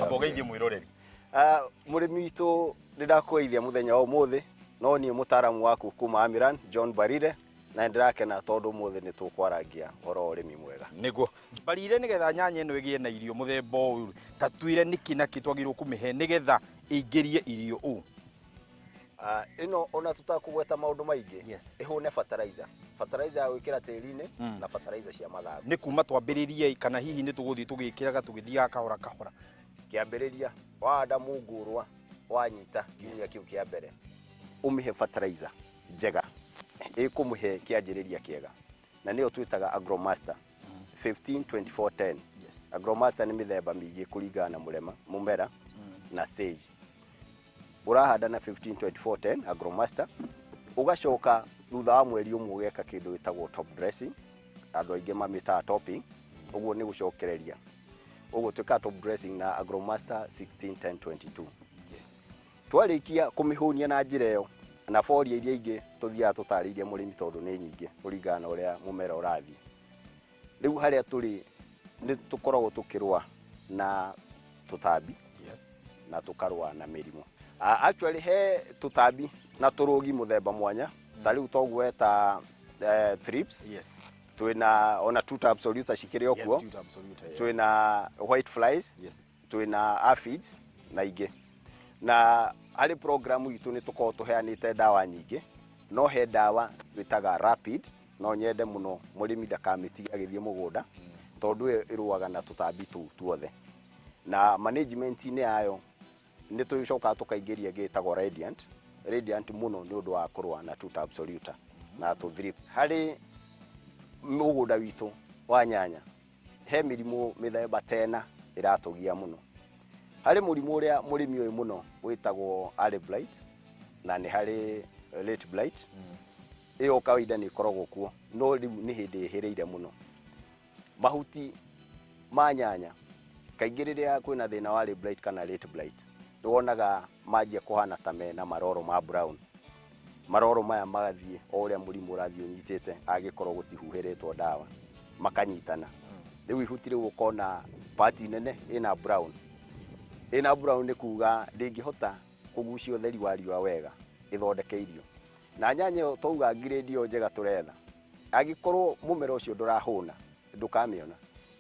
Tambogeithie mwiroreri. Murimi witu ndirakuithia muthenya wa muthi no ni mutaramu waku kuma Amiran John Barire na ndirakena tondu muthi ni tukwaragia oro urimi mwega Niguo Barire nigetha nyanya ino igie na irio muthemba uyu tatwire niki naki twagirwo kumihe nigetha ingirie irio u ino ona tutakugweta maundu maingi ihune fertilizer ya gwikira tiri-ini na fertilizer cia mathagu ni kuma twambiririe kana hihi ni tuguthii tugikiraga tugithiaga kahora kahora kiambiriria wahanda mungurwa wanyita nginya kiu kia mbere umihe fertilizer njega ikumuhe kianjiriria kiega na niyo twitaga Agromaster 15-24-10 Agromaster ni mithemba mingi kuringana na mumera na stage urahanda na 15-24-10 Agromaster ugacoka thutha wa mweri umwe ugeka kindu gitagwo top dressing andu aingi mamita topping uguo ni gucokereria uguo twika top dressing na Agromaster 16-10-22 twarikia kumihunia na njira iyo na foria iria ingi tuthia tutaririe murimi tondu ni nyingi kuringana na uria mumera urathi riu haria turi ni tukoragwo tukirwa na tutambi na tukarwa na mirimu actually he tutambi na turugi muthemba mwanya tariu togweta thrips twina ona tuta absolute shikire okuo twina white flies twina aphids na ingi na hari programu itu ni tuko tuheanite dawa nyingi no he dawa witaga rapid no nyende muno murimi ndakamitiga agithie mugunda tondu iruaga na tutambi tu tuothe na management ni ayo ni tucoka tukaingiria gitagwo radiant muno ni undu wa kurwa na tuta absolute na tu thrips hari mugunda witu wa nyanya he mirimu mithemba tena iratugia muno hari murimu uria murimi uyu muno witagwo early blight na ni hari late blight iyo kawaida ni korogwo kuo no riu ni hindi ihireire muno mahuti ma nyanya kaingĩ rĩrĩa kwĩna thĩna wa early blight kana late blight tuonaga manjia kuhana ta mena maroro ma brown maroro maya magathie o uria murimu urathie unyitite agikorwo gutihuhiritwo dawa makanyitana riu ihuti riu ukona party nene ina brown ni kuga ndingihota kugucia utheri wa riua wega ithondeke irio na nyanya touga grade yo njega turetha agikorwo mumera ucio ndurahuna ndukamiona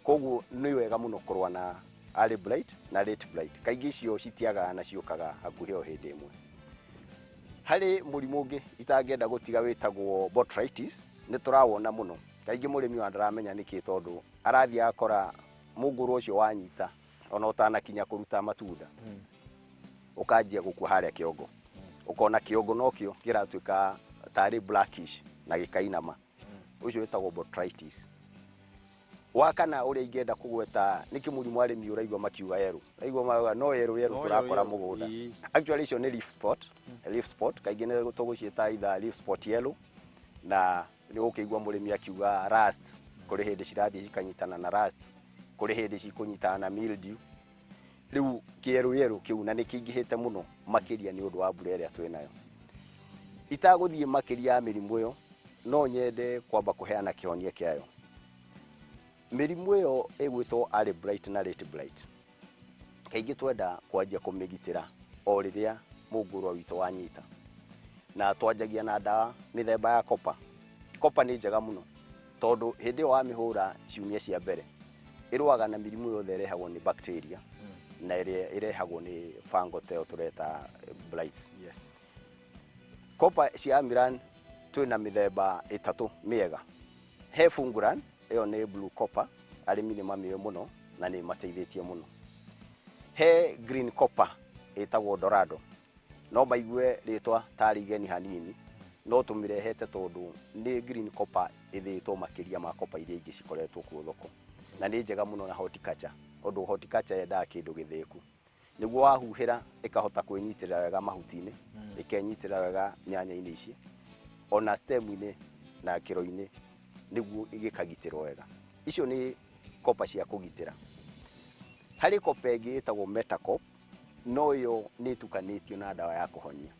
koguo ni wega muno kurwa na early blight na late blight kaingĩ cio citiaga na ciukaga hakuhi o hindi imwe hari murimu ungi itangenda gutiga witagwo botrytis ni turawona muno kaingĩ murimi wa ndaramenya niki tondu arathi akora munguru ucio wanyita ona utanakinya kuruta matunda ukanjia gukua haria kiongo ukona kiongo nokio kiratuika tari blackish na gikainama ucio witagwo botrytis wakana uria ingenda kugweta niki murimu arimi uraigwa makiuga yeru aigwa maga no yeru turakora mugunda actually icio ni leaf spot kaingĩ ni tuguciita either leaf spot yellow na ni ukigwa murimi akiuga rust kuri hindi cirathi cikanyitana na rust kuri hindi cikunyitana na mildew riu kieru kiu na nikingihite muno makiria ni undu wa mbura iria twinayo itaguthie makiria ya mirimu iyo no nyende kwamba kuheana kionia kiayo mirimu iyo igwitwo early blight na late blight kaingĩ twenda kwanjia kumigitira o riria mungurwa witu wanyita na twanjagia na dawa mithemba ya copper ni njega muno tondu hindi wa mihura ciumia cia mbere iruaga na mirimu yothe irehagwo ni bacteria na irehagwo ni fungal teo tureta blights copper cia Amiran twina mithemba itatu miega he funguran iyo ni blue copper arimi ni mamiyo muno na ni mateithĩtie muno he green copper itagwo dorado no baigue ritwa tari geni hanini no tumirehete tondu ni green copper ithitwo makiria ma copper iria ingi cikoretwo ku thoko na ni njega muno na horticulture ondu horticulture yenda kindu githiku niguo wahuhira ikahota kwinyitirira wega mahutini ikenyitira wega nyanya-ini ici ona stem-ini na kiro-ini niguo igikagitirwo wega icio ni copper cia kugitira hari copper ingi itagwo Metacop no yo ni tukanitio na dawa ya kuhonia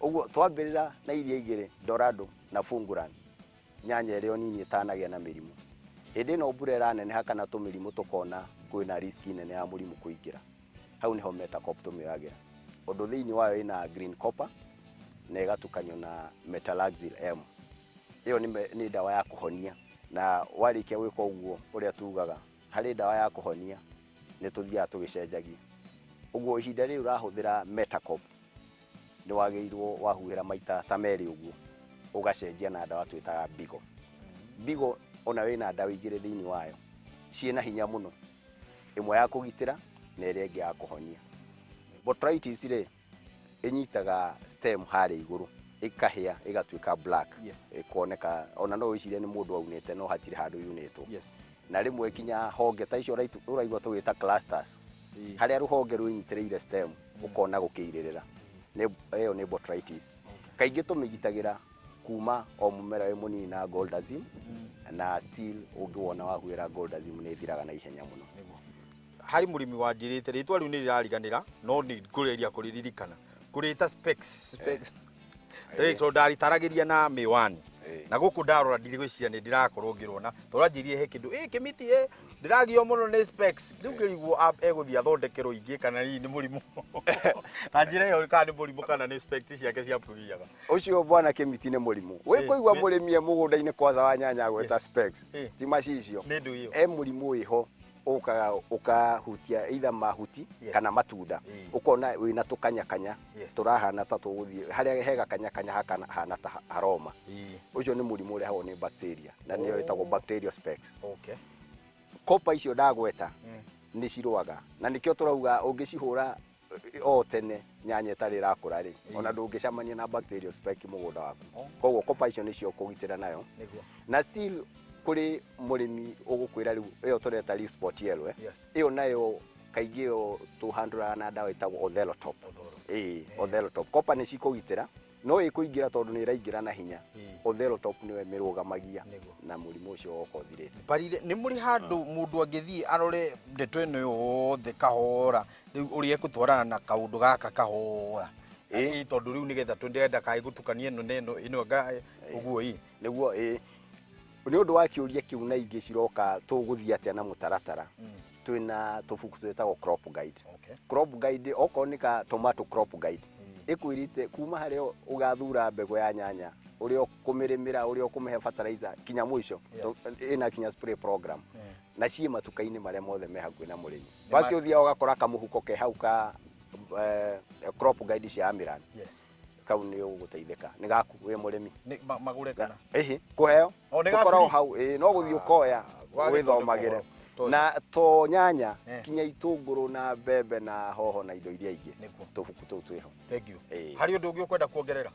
uguo twambirira na iria igire dorado na funguran nyanya irio nini itanagia na mirimu hindi no mbura nene hakana tumirimu tukona kwina risk nene ya murimu kuingira hau niho Metacop tumĩragira ũndũ thĩinĩ wayo ina green copper na igatukanio na metalaxyl M. Iyo ni dawa ya kuhonia, na warĩkia gwĩka ũguo ũrĩa tugaga harĩ dawa ya kuhonia nĩ tuthiaga tũgĩcenjagia. Ũguo ihinda rĩu ũrahũthĩra Metacop nĩ wagĩrĩirwo wahuhĩra maita ta merĩ ũguo ũgacenjia na dawa twĩtaga Bigo. Bigo ona wĩna dawa igĩrĩ thĩinĩ wayo ciĩna hinya mũno, ĩmwe ya kũgitĩra na ĩrĩa ĩngĩ ya kuhonia. Botrytis rĩ ĩnyitaga stem harĩ igũrũ ĩkahĩa ĩgatuĩka black, ĩkoneka ona no ĩcirie nĩ mũndũ aunĩte no hatirĩ handũ yunĩtwo. Na rĩmwe kinya honge ta icio ũraigua tũgĩta clusters harĩa rũhonge rũnyitĩrĩire stem ũkona gũkĩirĩrĩra, ĩyo nĩ botrytis. Kaingĩ tũmĩgitagĩra kuma o mũmera wĩ mũnini na Goldazim, na still ũngĩwona wahuhĩra Goldazim nĩ ĩthiraga na ihenya mũno. Harĩ mũrĩmi wanjĩrĩte rĩtwa rĩu nĩ rĩrariganĩra no nĩ ngũrĩria kũririkana kũrĩta specs rĩtwa ndaritaragĩria na miwani na gũkũ ndarora ndirĩ gwĩciria nĩ ndĩrakorwo ngĩrona tũranjĩrie he kĩndũ kĩmiti ndĩragio mũno nĩ specs rĩu ngĩrigwo egũthiĩ athondekerwo ingĩ kana hihi nĩ mũrimũ na njĩra ĩyo kana nĩ mũrimũ kana nĩ specs ciake ciapugiaga. Ũcio bwana kĩmiti nĩ mũrimũ wĩkũigua mũrĩmi mũgũnda-inĩ kwaza wa nyanya gweta specs ti macicio mũrimũ wĩho ukahutia either mahuti kana matunda ukona wina tukanyakanya turahana ta tuguthie haria hega kanyakanya hana ta aroma. Ucio ni mũrimũ ũrĩa hao nĩ bacteria na nĩyo ĩtagwo bacterial specs. Kopa icio ndagweta nĩ cirũaga na nĩkĩo turauga ũngĩcihũra o tene nyanya ĩtarĩ ĩrakũra rĩ ona ndũngĩcamania na bacterial spec mũgũnda waku. Koguo kopa icio nĩcio kũgitĩra nayo na still kuri mũrĩmi ũgũkwĩra rĩu ĩyo tũreta leaf spot yellow ĩyo nayo kaingĩ yo tuhandũra na dawa ĩtagwo Othelotop. Othelotop kopa nĩ cikũgitĩra no ĩkũingĩra tondũ nĩ ĩraingĩra na hinya. Othelotop nĩwe mĩrũgamagia na mũrimũ ũcio ũkothirĩte. Barire nĩ mũrĩ handũ mũndũ angĩthiĩ arore ndeto ĩno yothe kahora rĩu ũrĩa ekũtwarana na kaũndũ gaka kahora tondũ rĩu nĩgetha tũndenda kaĩ gũtukania ĩno ũguo nĩguo nĩ ũndũ wa kĩũria kĩu na ingĩ ciroka tũgũthiĩ atĩa na mũtaratara twĩna tũbuku twĩtagwo crop guide. Crop guide okorwo nĩ ka tomato crop guide ĩkwĩrĩte kuma harĩa ũgathura mbegũ ya nyanya ũrĩa ũkũmĩrĩmĩra ũrĩa ũkũmĩhe fertilizer kinya mũico ĩna kinya spray program na ciĩ matuka-inĩ marĩa mothe me hakuhĩ na mũrĩmi. Wakĩũthia ũgakora kamũhuko ke hau ka crop guide cia Amiran kau nĩ ũgũteithĩka nĩ gaku wĩ mũrĩmi magũre kana kũheo tũkorwo hau no gũthiĩ ũkoya wĩthomagĩre na to nyanya kinya itũngũrũ na mbembe na hoho na indo iria ingĩ tũbuku tũu twĩho. Thank you. Harĩ ũndũ ũngĩ ũkwenda kuongerera?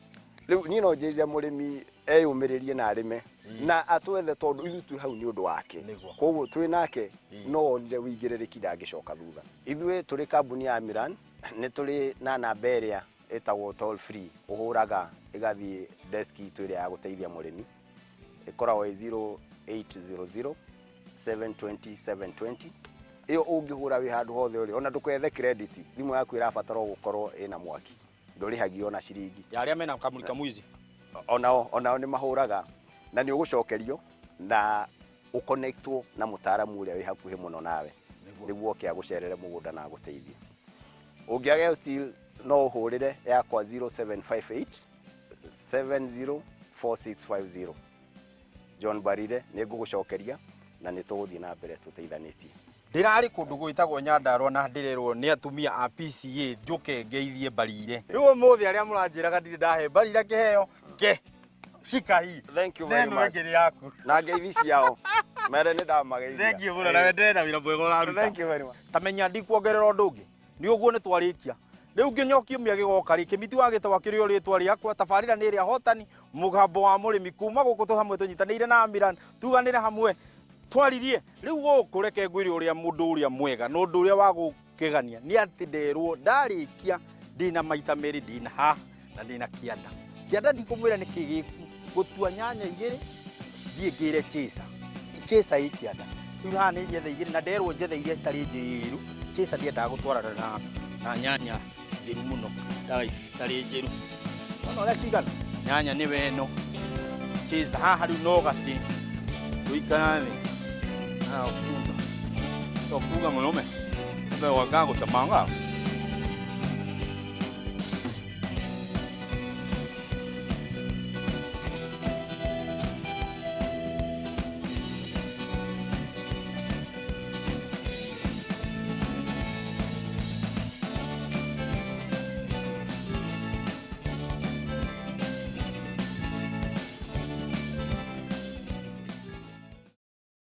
Rĩu niĩ no njĩrĩrie mũrĩmi eyũmĩrĩrie na arĩme na atwethe tondũ ithuĩ twĩ hau nĩ ũndũ wake. Koguo twĩ nake no onire wĩigĩrĩrĩki ndangĩcoka thutha. Ithuĩ tũrĩ kambuni ya Amiran nĩ tũrĩ na namba ĩrĩa ĩtagwo toll free ũhũraga ĩgathiĩ desk itũ ĩrĩa ya gũteithia mũrĩmi ĩkoragwo 0800 720 720. Iyo ũngĩhũra wĩ handũ hothe ũrĩ ona ndũkethe credit thimũ yaku ĩrabatara gũkorwo ĩna mwaki ndũrĩhagio na ciringi. Ya arĩa mena kamũrika mwizi onao nĩ mahũraga na nĩ ũgũcokerio na ũconnectwo na mũtaaramu ũrĩa wĩ hakuhĩ mũno nawe nĩguo oke agũcerere mũgũnda na agũteithie. Ũngĩaga still no ũhũrĩre yakwa 0758 704650. John Barire nĩ ngũgũcokeria na nĩ tũgũthiĩ na mbere tũteithanĩtie. Ndirarĩ kũndũ gwĩtagwo Nyandarua na ndĩrerwo nĩ atumia a PCA njũke ngeithie Barire. Rĩu ũmũthĩ arĩa mũranjĩraga ndirĩ ndahe Barire kĩheo shika hii. Thank you very much. Na ngeithi ciao mere nĩ ndamageithia. Thank you mũno na wendera wĩra mwega ũraruta. Thank you very much. Tamenya ndikuongerera ũndũ ũngĩ nĩ ũguo nĩ twarĩkia rĩu ngĩnyokio mĩa gĩgoka rĩ kĩmiti wa gĩtawa kĩrĩ rĩtwa rĩakwa tabarĩra nĩ ĩrĩa hotani mũgambo wa mũrĩmi kuma gũkũ tũ hamwe tũnyitanĩire na Amiran tuganĩre hamwe twaririe rĩu gũkũ reke ngwĩre ũrĩa mũndũ ũrĩa mwega na ũndũ ũrĩa wa gũkĩgania nĩ atĩ nderwo ndarĩkia ndĩna maita merĩ ndĩna haha na ndĩna kĩanda ndikũmwĩra nĩ kĩgĩku gũtua nyanya igĩrĩ thiĩ ngĩre chesa ĩ kĩanda rĩu haha nĩ njethe igĩrĩ na nderwo njethe iria citarĩ njĩru chesa ndiendaga gũtwarana na nyanya njĩru mũno ndawa itarĩ njĩru ona ũrĩa cigana nyanya nĩ weno chesa haha rĩu no gatĩ gũikara thĩ na kuga mũno me ndio wagago tamanga